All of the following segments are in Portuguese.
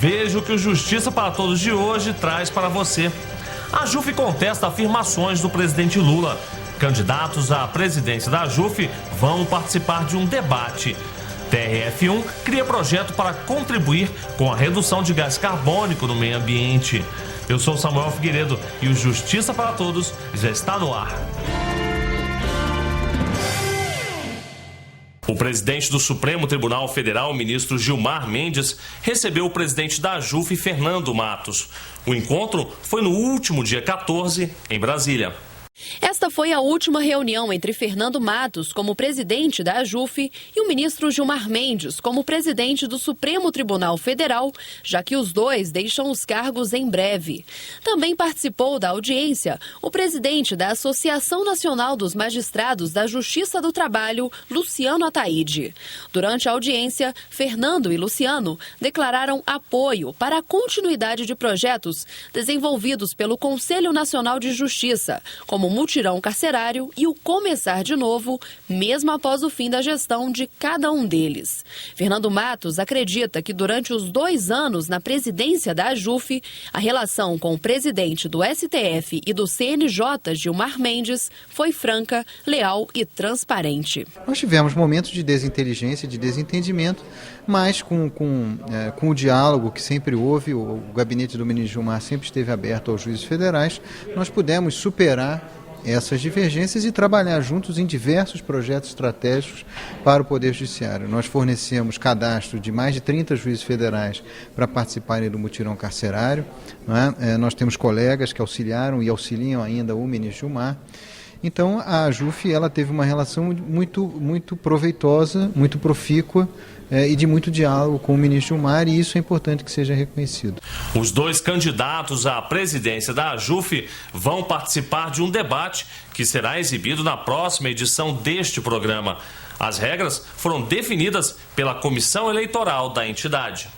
Veja o que o Justiça para Todos de hoje traz para você. A AJUF contesta afirmações do presidente Lula. Candidatos à presidência da AJUF vão participar de um debate. TRF1 cria projeto para contribuir com a redução de gás carbônico no meio ambiente. Eu sou Samuel Figueiredo e o Justiça para Todos já está no ar. O presidente do Supremo Tribunal Federal, ministro Gilmar Mendes, recebeu o presidente da AJUF, Fernando Matos. O encontro foi no último dia 14, em Brasília. Esta foi a última reunião entre Fernando Matos, como presidente da AJUF, e o ministro Gilmar Mendes, como presidente do Supremo Tribunal Federal, já que os dois deixam os cargos em breve. Também participou da audiência o presidente da Associação Nacional dos Magistrados da Justiça do Trabalho, Luciano Ataide. Durante a audiência, Fernando e Luciano declararam apoio para a continuidade de projetos desenvolvidos pelo Conselho Nacional de Justiça, como o mutirão carcerário e o começar de novo, mesmo após o fim da gestão de cada um deles. Fernando Matos acredita que durante os 2 anos na presidência da AJUF, a relação com o presidente do STF e do CNJ, Gilmar Mendes, foi franca, leal e transparente. Nós tivemos momentos de desinteligência, de desentendimento, mas com o diálogo que sempre houve, o gabinete do ministro Gilmar sempre esteve aberto aos juízes federais, nós pudemos superar essas divergências e trabalhar juntos em diversos projetos estratégicos para o Poder Judiciário. Nós fornecemos cadastro de mais de 30 juízes federais para participarem do mutirão carcerário, não é? Nós temos colegas que auxiliaram e auxiliam ainda o ministro Gilmar. Então, a AJUF ela teve uma relação muito proveitosa, muito profícua e de muito diálogo com o ministro Gilmar, e isso é importante que seja reconhecido. Os 2 candidatos à presidência da AJUF vão participar de um debate que será exibido na próxima edição deste programa. As regras foram definidas pela Comissão Eleitoral da entidade.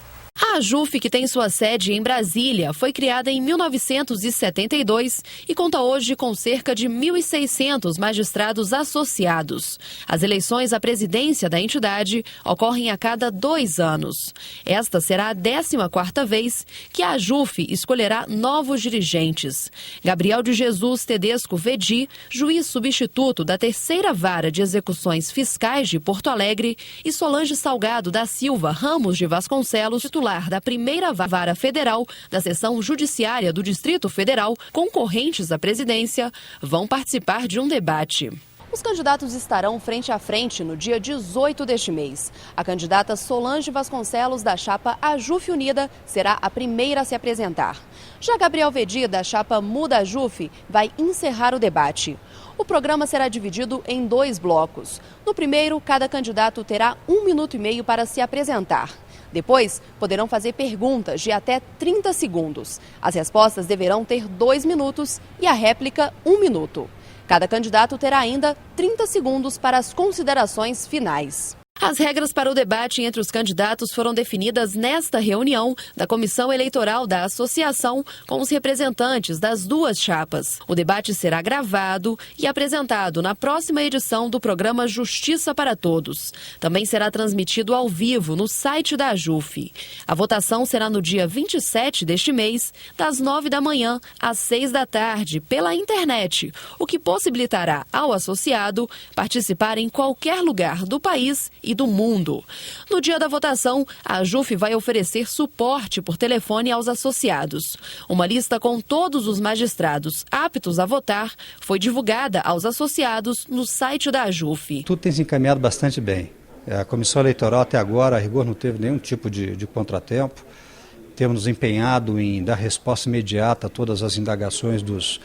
A AJUF, que tem sua sede em Brasília, foi criada em 1972 e conta hoje com cerca de 1.600 magistrados associados. As eleições à presidência da entidade ocorrem a cada 2 anos. Esta será a 14ª vez que a AJUF escolherá novos dirigentes. Gabriel de Jesus Tedesco Vedi, juiz substituto da 3ª Vara de Execuções Fiscais de Porto Alegre, e Solange Salgado da Silva Ramos de Vasconcelos, titular da 1ª Vara Federal da Seção Judiciária do Distrito Federal, concorrentes à presidência, vão participar de um debate. Os candidatos estarão frente a frente no dia 18 deste mês. A candidata Solange Vasconcelos, da chapa AJUF Unida, será a primeira a se apresentar. Já Gabriel Vedi, da chapa Muda AJUF, vai encerrar o debate. O programa será dividido em 2 blocos. No primeiro, cada candidato terá 1 minuto e meio para se apresentar. Depois, poderão fazer perguntas de até 30 segundos. As respostas deverão ter 2 minutos e a réplica 1 minuto. Cada candidato terá ainda 30 segundos para as considerações finais. As regras para o debate entre os candidatos foram definidas nesta reunião da Comissão Eleitoral da Associação com os representantes das 2 chapas. O debate será gravado e apresentado na próxima edição do programa Justiça para Todos. Também será transmitido ao vivo no site da AJUF. A votação será no dia 27 deste mês, das 9 da manhã às 6 da tarde, pela internet, o que possibilitará ao associado participar em qualquer lugar do país e do mundo. No dia da votação, a AJUF vai oferecer suporte por telefone aos associados. Uma lista com todos os magistrados aptos a votar foi divulgada aos associados no site da AJUF. Tudo tem se encaminhado bastante bem. A Comissão Eleitoral até agora, a rigor, não teve nenhum tipo de contratempo. Temos nos empenhado em dar resposta imediata a todas as indagações dos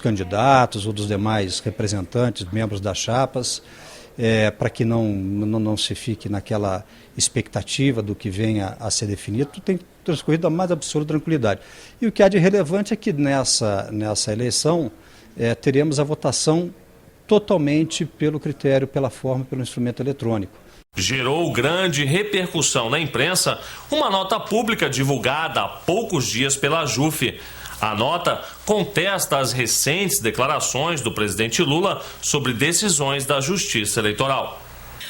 candidatos ou dos demais representantes, membros das chapas, para que não se fique naquela expectativa do que venha a ser definido. Tudo tem transcorrido a mais absoluta tranquilidade. E o que há de relevante é que nessa eleição teremos a votação totalmente pelo critério, pela forma, pelo instrumento eletrônico. Gerou grande repercussão na imprensa uma nota pública divulgada há poucos dias pela AJUF. A nota contesta as recentes declarações do presidente Lula sobre decisões da Justiça Eleitoral.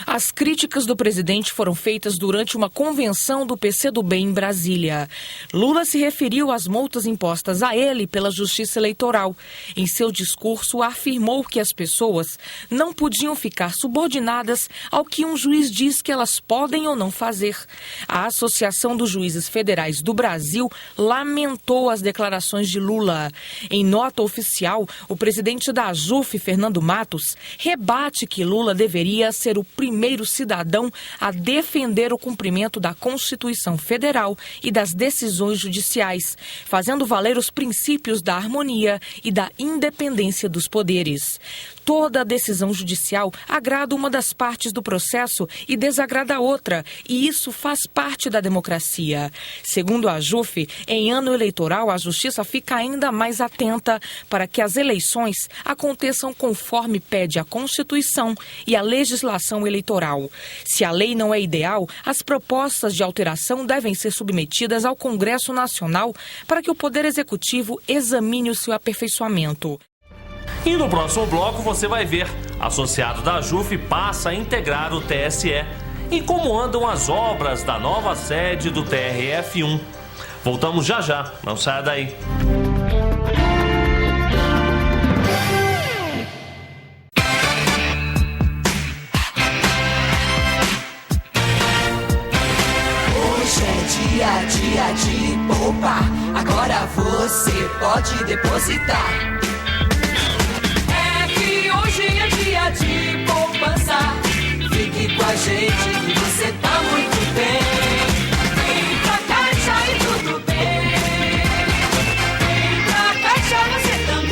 As críticas do presidente foram feitas durante uma convenção do PCdoB em Brasília. Lula se referiu às multas impostas a ele pela Justiça Eleitoral. Em seu discurso, afirmou que as pessoas não podiam ficar subordinadas ao que um juiz diz que elas podem ou não fazer. A Associação dos Juízes Federais do Brasil lamentou as declarações de Lula. Em nota oficial, o presidente da AJUF, Fernando Matos, rebate que Lula deveria ser o primeiro cidadão a defender o cumprimento da Constituição Federal e das decisões judiciais, fazendo valer os princípios da harmonia e da independência dos poderes. Toda decisão judicial agrada uma das partes do processo e desagrada a outra, e isso faz parte da democracia. Segundo a AJUF, em ano eleitoral, a Justiça fica ainda mais atenta para que as eleições aconteçam conforme pede a Constituição e a legislação eleitoral. Se a lei não é ideal, as propostas de alteração devem ser submetidas ao Congresso Nacional para que o Poder Executivo examine o seu aperfeiçoamento. E no próximo bloco você vai ver, associado da AJUF passa a integrar o TSE. E como andam as obras da nova sede do TRF1. Voltamos já já, não saia daí. Hoje é dia de poupar, agora você pode depositar. Hoje é dia de poupança. Fique com a gente que você tá muito bem. Vem pra Caixa e tudo bem. Vem pra Caixa você também.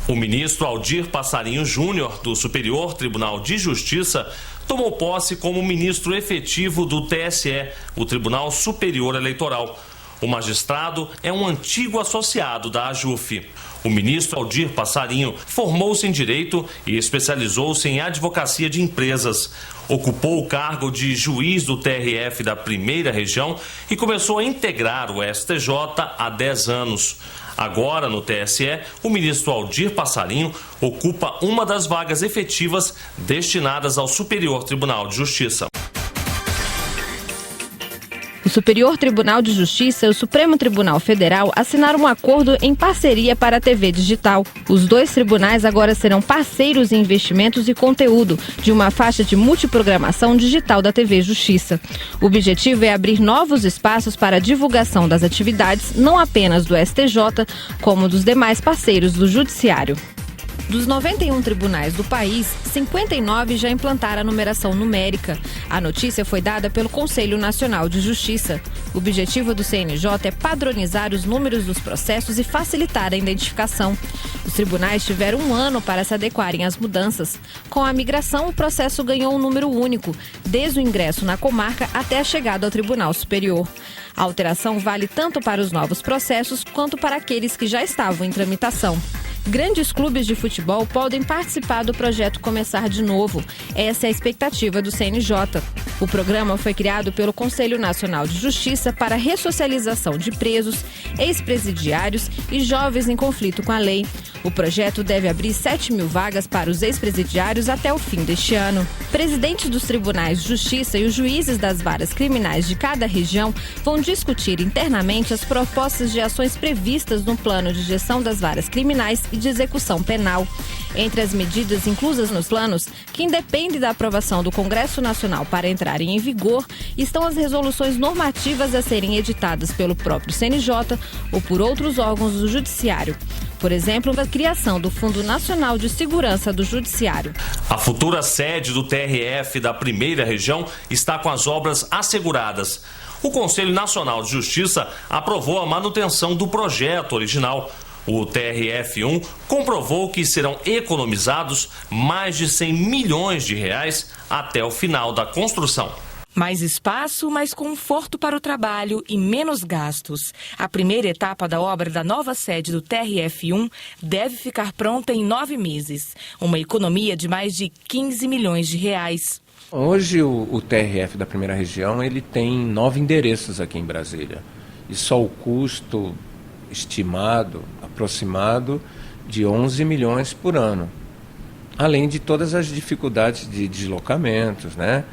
O ministro Aldir Passarinho Júnior, do Superior Tribunal de Justiça, tomou posse como ministro efetivo do TSE, o Tribunal Superior Eleitoral. O magistrado é um antigo associado da AJUF. O ministro Aldir Passarinho formou-se em Direito e especializou-se em Advocacia de Empresas. Ocupou o cargo de juiz do TRF da Primeira Região e começou a integrar o STJ há 10 anos. Agora, no TSE, o ministro Aldir Passarinho ocupa uma das vagas efetivas destinadas ao Superior Tribunal de Justiça. O Superior Tribunal de Justiça e o Supremo Tribunal Federal assinaram um acordo em parceria para a TV digital. Os dois tribunais agora serão parceiros em investimentos e conteúdo de uma faixa de multiprogramação digital da TV Justiça. O objetivo é abrir novos espaços para a divulgação das atividades, não apenas do STJ, como dos demais parceiros do Judiciário. Dos 91 tribunais do país, 59 já implantaram a numeração numérica. A notícia foi dada pelo Conselho Nacional de Justiça. O objetivo do CNJ é padronizar os números dos processos e facilitar a identificação. Os tribunais tiveram um ano para se adequarem às mudanças. Com a migração, o processo ganhou um número único, desde o ingresso na comarca até a chegada ao Tribunal Superior. A alteração vale tanto para os novos processos quanto para aqueles que já estavam em tramitação. Grandes clubes de futebol podem participar do projeto Começar de Novo. Essa é a expectativa do CNJ. O programa foi criado pelo Conselho Nacional de Justiça para a ressocialização de presos, ex-presidiários e jovens em conflito com a lei. O projeto deve abrir 7.000 vagas para os ex-presidiários até o fim deste ano. Presidentes dos tribunais de justiça e os juízes das varas criminais de cada região vão discutir internamente as propostas de ações previstas no plano de gestão das varas criminais e de execução penal. Entre as medidas inclusas nos planos, que independem da aprovação do Congresso Nacional para entrarem em vigor, estão as resoluções normativas a serem editadas pelo próprio CNJ ou por outros órgãos do Judiciário. Por exemplo, a criação do Fundo Nacional de Segurança do Judiciário. A futura sede do TRF da Primeira Região está com as obras asseguradas. O Conselho Nacional de Justiça aprovou a manutenção do projeto original. O TRF1 comprovou que serão economizados mais de 100 milhões de reais até o final da construção. Mais espaço, mais conforto para o trabalho e menos gastos. A primeira etapa da obra da nova sede do TRF1 deve ficar pronta em 9 meses. Uma economia de mais de 15 milhões de reais. Hoje o TRF da Primeira Região ele tem 9 endereços aqui em Brasília. E só o custo estimado, aproximado de 11 milhões por ano. Além de todas as dificuldades de deslocamentos, né?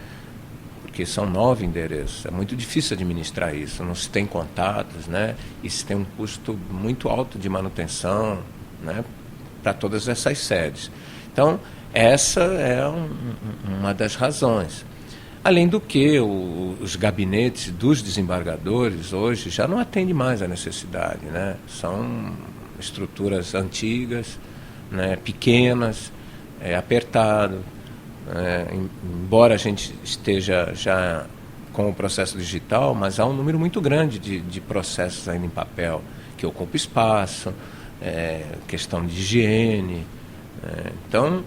Porque são 9 endereços, é muito difícil administrar isso, não se tem contatos, né? Isso tem um custo muito alto de manutenção, né? Para todas essas sedes. Então, essa é uma das razões. Além do que, os gabinetes dos desembargadores hoje já não atendem mais à necessidade, né? São estruturas antigas, né? Pequenas, apertado. Embora a gente esteja já com o processo digital, mas há um número muito grande de processos ainda em papel, que ocupa espaço, questão de higiene. Então,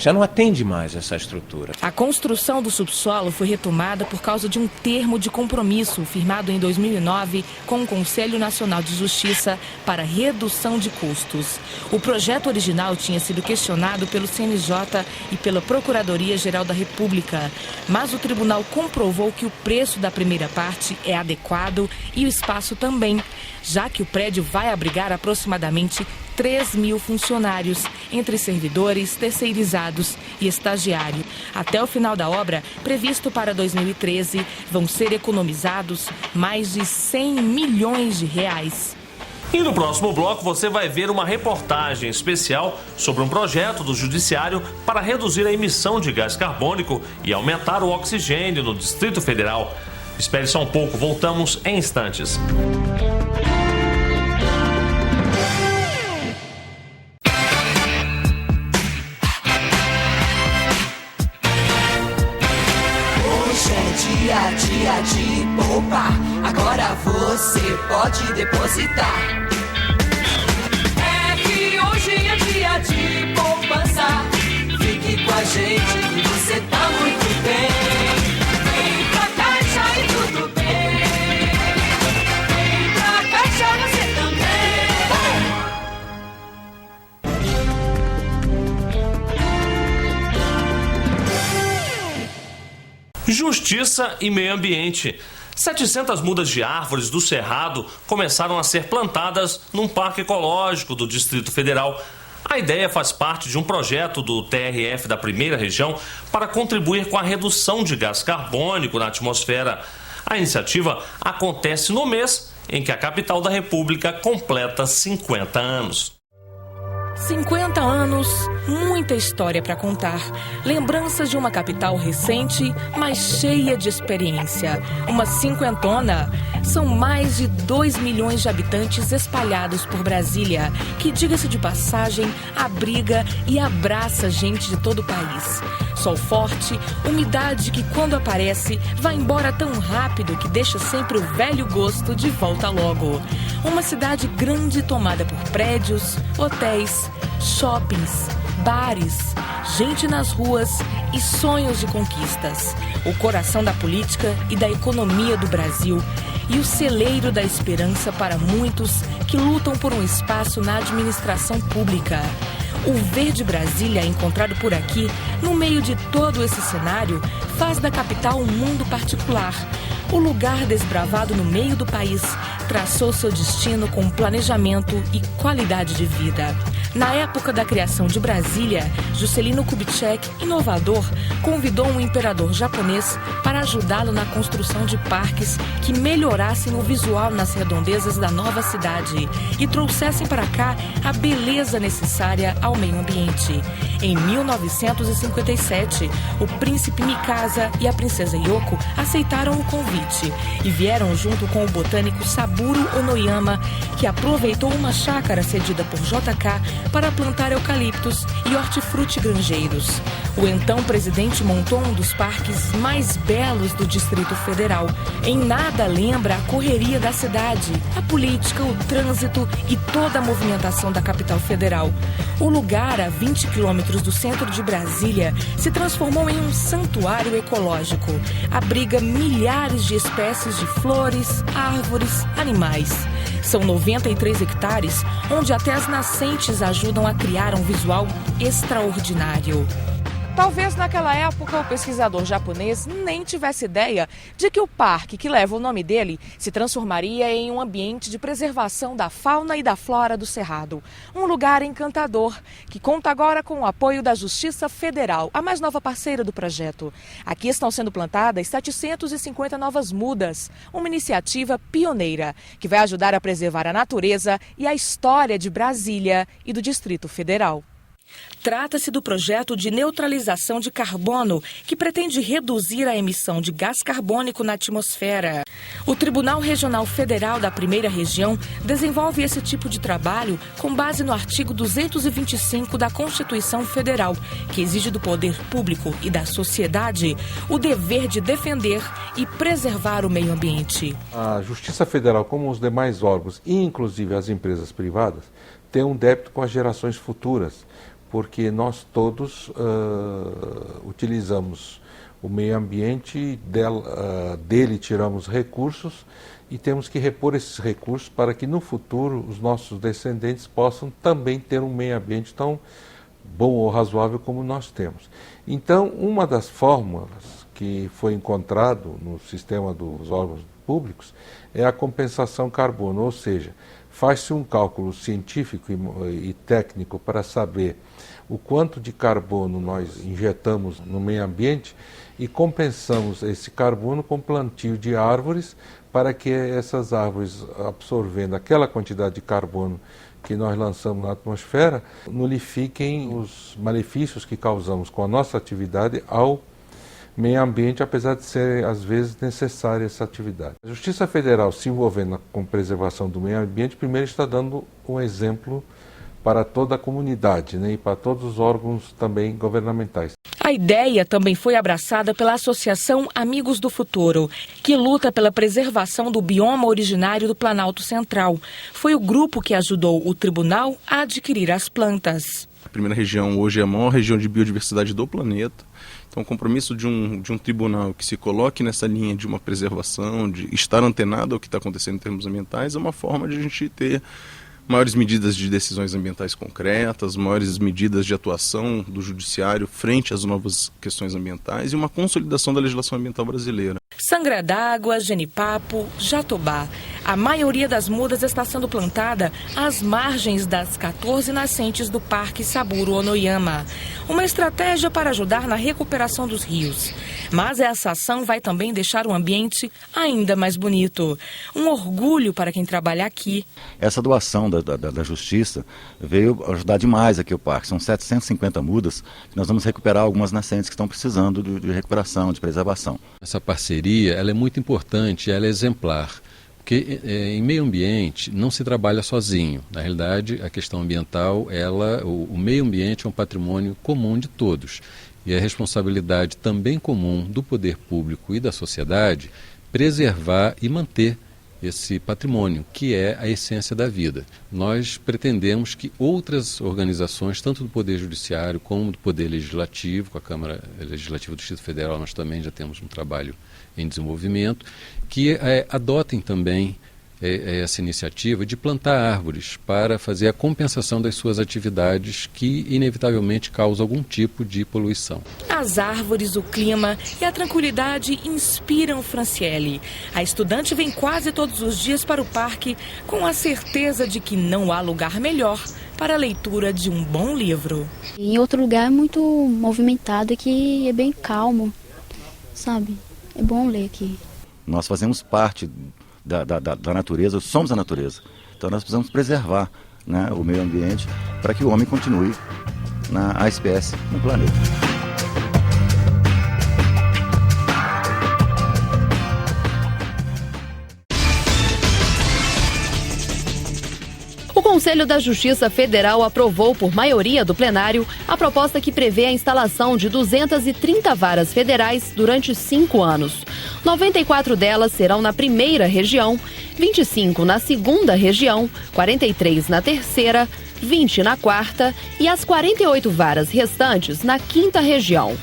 já não atende mais essa estrutura. A construção do subsolo foi retomada por causa de um termo de compromisso firmado em 2009 com o Conselho Nacional de Justiça para redução de custos. O projeto original tinha sido questionado pelo CNJ e pela Procuradoria-Geral da República, mas o tribunal comprovou que o preço da primeira parte é adequado e o espaço também, já que o prédio vai abrigar aproximadamente 3.000 funcionários, entre servidores, terceirizados e estagiário. Até o final da obra, previsto para 2013, vão ser economizados mais de 100 milhões de reais. E no próximo bloco você vai ver uma reportagem especial sobre um projeto do Judiciário para reduzir a emissão de gás carbônico e aumentar o oxigênio no Distrito Federal. Espere só um pouco, voltamos em instantes. Dia de poupar, agora você pode depositar. É que hoje é dia de poupança. Fique com a gente que você tá muito bem. Vem pra Caixa e tudo bem. Vem pra Caixa você também. Justiça e meio ambiente. 700 mudas de árvores do Cerrado começaram a ser plantadas num parque ecológico do Distrito Federal. A ideia faz parte de um projeto do TRF da Primeira Região para contribuir com a redução de gás carbônico na atmosfera. A iniciativa acontece no mês em que a capital da República completa 50 anos. 50 anos, muita história para contar. Lembranças de uma capital recente, mas cheia de experiência. Uma cinquentona. São mais de 2 milhões de habitantes espalhados por Brasília, que, diga-se de passagem, abriga e abraça gente de todo o país. Sol forte, umidade que, quando aparece, vai embora tão rápido que deixa sempre o velho gosto de volta logo. Uma cidade grande tomada por prédios, hotéis, shoppings, bares, gente nas ruas e sonhos de conquistas. O coração da política e da economia do Brasil e o celeiro da esperança para muitos que lutam por um espaço na administração pública. O Verde Brasília, encontrado por aqui, no meio de todo esse cenário, faz da capital um mundo particular. O lugar desbravado no meio do país traçou seu destino com planejamento e qualidade de vida. Na época da criação de Brasília, Juscelino Kubitschek, inovador, convidou um imperador japonês para ajudá-lo na construção de parques que melhorassem o visual nas redondezas da nova cidade e trouxessem para cá a beleza necessária ao meio ambiente. Em 1957, o príncipe Mikasa e a princesa Yoko aceitaram o convite e vieram junto com o botânico Saburo Onoyama, que aproveitou uma chácara cedida por JK para plantar eucaliptos e hortifruti granjeiros. O então presidente montou um dos parques mais belos do Distrito Federal. Em nada lembra a correria da cidade, a política, o trânsito e toda a movimentação da capital federal. O lugar, a 20 quilômetros do centro de Brasília, se transformou em um santuário ecológico. Abriga milhares de espécies de flores, árvores, animais. São 93 hectares, onde até as nascentes ajudam a criar um visual extraordinário. Talvez naquela época o pesquisador japonês nem tivesse ideia de que o parque que leva o nome dele se transformaria em um ambiente de preservação da fauna e da flora do Cerrado. Um lugar encantador que conta agora com o apoio da Justiça Federal, a mais nova parceira do projeto. Aqui estão sendo plantadas 750 novas mudas, uma iniciativa pioneira que vai ajudar a preservar a natureza e a história de Brasília e do Distrito Federal. Trata-se do projeto de neutralização de carbono, que pretende reduzir a emissão de gás carbônico na atmosfera. O Tribunal Regional Federal da Primeira Região desenvolve esse tipo de trabalho com base no artigo 225 da Constituição Federal, que exige do poder público e da sociedade o dever de defender e preservar o meio ambiente. A Justiça Federal, como os demais órgãos, inclusive as empresas privadas, tem um débito com as gerações futuras, porque nós todos utilizamos o meio ambiente, dele tiramos recursos e temos que repor esses recursos para que no futuro os nossos descendentes possam também ter um meio ambiente tão bom ou razoável como nós temos. Então, uma das fórmulas que foi encontrado no sistema dos órgãos públicos é a compensação carbono, ou seja, faz-se um cálculo científico e técnico para saber o quanto de carbono nós injetamos no meio ambiente e compensamos esse carbono com plantio de árvores para que essas árvores, absorvendo aquela quantidade de carbono que nós lançamos na atmosfera, nulifiquem os malefícios que causamos com a nossa atividade ao meio ambiente, apesar de ser, às vezes, necessária essa atividade. A Justiça Federal, se envolvendo com preservação do meio ambiente, primeiro está dando um exemplo para toda a comunidade, né, e para todos os órgãos também governamentais. A ideia também foi abraçada pela Associação Amigos do Futuro, que luta pela preservação do bioma originário do Planalto Central. Foi o grupo que ajudou o tribunal a adquirir as plantas. A Primeira Região hoje é a maior região de biodiversidade do planeta. Então, o compromisso de um tribunal que se coloque nessa linha de uma preservação, de estar antenado ao que está acontecendo em termos ambientais, é uma forma de a gente ter maiores medidas de decisões ambientais concretas, maiores medidas de atuação do judiciário frente às novas questões ambientais e uma consolidação da legislação ambiental brasileira. Sangra d'Água, Genipapo, Jatobá. A maioria das mudas está sendo plantada às margens das 14 nascentes do Parque Saburo Onoyama. Uma estratégia para ajudar na recuperação dos rios. Mas essa ação vai também deixar o ambiente ainda mais bonito. Um orgulho para quem trabalha aqui. Essa doação da Justiça veio ajudar demais aqui o parque. São 750 mudas que nós vamos recuperar algumas nascentes que estão precisando de recuperação, de preservação. Essa parceria ela é muito importante, ela é exemplar. Porque em meio ambiente não se trabalha sozinho. Na realidade, a questão ambiental, o meio ambiente é um patrimônio comum de todos. E é responsabilidade também comum do poder público e da sociedade preservar e manter esse patrimônio, que é a essência da vida. Nós pretendemos que outras organizações, tanto do Poder Judiciário como do Poder Legislativo, com a Câmara Legislativa do Distrito Federal, nós também já temos um trabalho em desenvolvimento, que adotem também essa iniciativa de plantar árvores para fazer a compensação das suas atividades que inevitavelmente causam algum tipo de poluição. As árvores, o clima e a tranquilidade inspiram Franciele. A estudante vem quase todos os dias para o parque com a certeza de que não há lugar melhor para a leitura de um bom livro. Em outro lugar é muito movimentado, aqui é bem calmo, sabe? É bom ler aqui. Nós fazemos parte da natureza, somos a natureza. Então nós precisamos preservar, né, o meio ambiente para que o homem continue a espécie no planeta. O Conselho da Justiça Federal aprovou por maioria do plenário a proposta que prevê a instalação de 230 varas federais durante 5 anos. 94 delas serão na primeira região, 25 na segunda região, 43 na terceira, 20 na quarta e as 48 varas restantes na quinta região.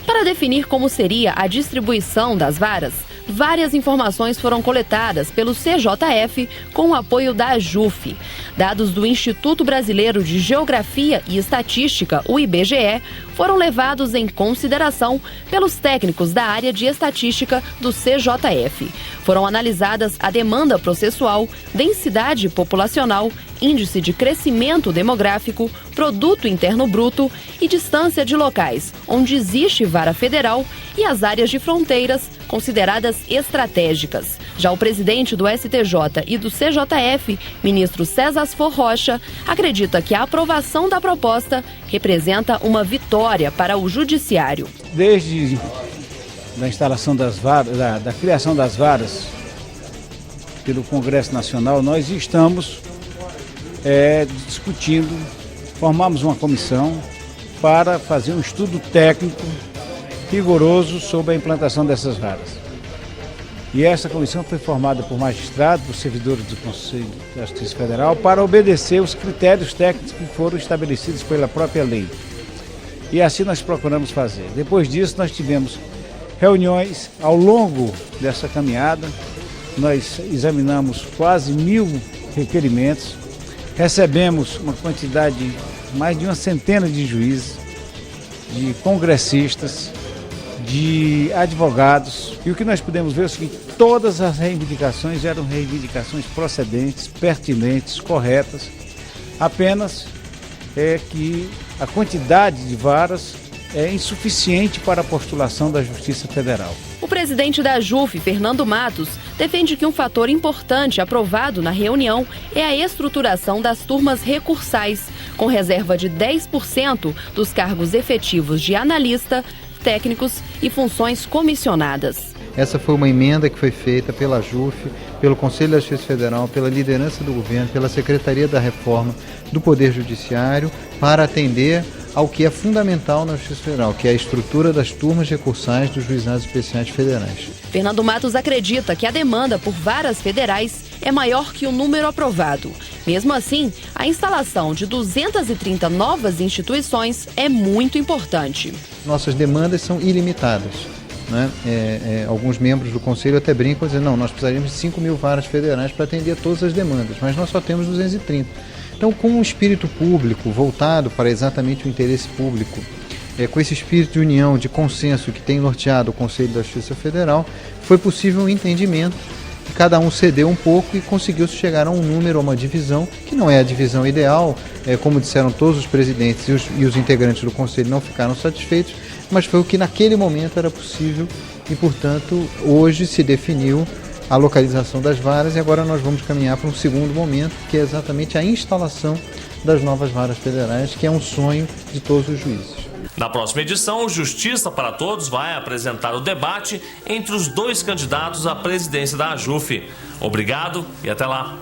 Para definir como seria a distribuição das varas, várias informações foram coletadas pelo CJF com o apoio da AJUF. Dados do Instituto Brasileiro de Geografia e Estatística, o IBGE, foram levados em consideração pelos técnicos da área de estatística do CJF. Foram analisadas a demanda processual, densidade populacional, índice de crescimento demográfico, produto interno bruto e distância de locais onde existe vara federal e as áreas de fronteiras consideradas estratégicas. Já o presidente do STJ e do CJF, ministro César Asfor Rocha, acredita que a aprovação da proposta representa uma vitória para o judiciário. Desde a instalação das varas, da criação das varas pelo Congresso Nacional, nós estamos discutindo, formamos uma comissão para fazer um estudo técnico rigoroso sobre a implantação dessas varas. E essa comissão foi formada por magistrados, por servidores do Conselho da Justiça Federal, para obedecer os critérios técnicos que foram estabelecidos pela própria lei. E assim nós procuramos fazer. Depois disso, nós tivemos reuniões ao longo dessa caminhada. Nós examinamos quase 1000 requerimentos, recebemos uma quantidade, mais de uma centena de juízes, de congressistas, de advogados, e o que nós pudemos ver é o seguinte: todas as reivindicações eram reivindicações procedentes, pertinentes, corretas, apenas que a quantidade de varas é insuficiente para a postulação da Justiça Federal. O presidente da AJUF, Fernando Matos, defende que um fator importante aprovado na reunião é a estruturação das turmas recursais, com reserva de 10% dos cargos efetivos de analista, técnicos e funções comissionadas. Essa foi uma emenda que foi feita pela AJUF, pelo Conselho da Justiça Federal, pela liderança do governo, pela Secretaria da Reforma do Poder Judiciário, para atender ao que é fundamental na Justiça Federal, que é a estrutura das turmas recursais dos juizados especiais federais. Fernando Matos acredita que a demanda por varas federais é maior que o número aprovado. Mesmo assim, a instalação de 230 novas instituições é muito importante. Nossas demandas são ilimitadas, né? Alguns membros do Conselho até brincam dizendo: não, nós precisaríamos de 5.000 varas federais para atender todas as demandas, mas nós só temos 230. Então, com um espírito público voltado para exatamente o interesse público, com esse espírito de união, de consenso que tem norteado o Conselho da Justiça Federal, foi possível um entendimento, que cada um cedeu um pouco e conseguiu chegar a um número, a uma divisão, que não é a divisão ideal, como disseram todos os presidentes e os integrantes do Conselho não ficaram satisfeitos, mas foi o que naquele momento era possível e, portanto, hoje se definiu a localização das varas e agora nós vamos caminhar para um segundo momento, que é exatamente a instalação das novas varas federais, que é um sonho de todos os juízes. Na próxima edição, o Justiça para Todos vai apresentar o debate entre os dois candidatos à presidência da AJUF. Obrigado e até lá.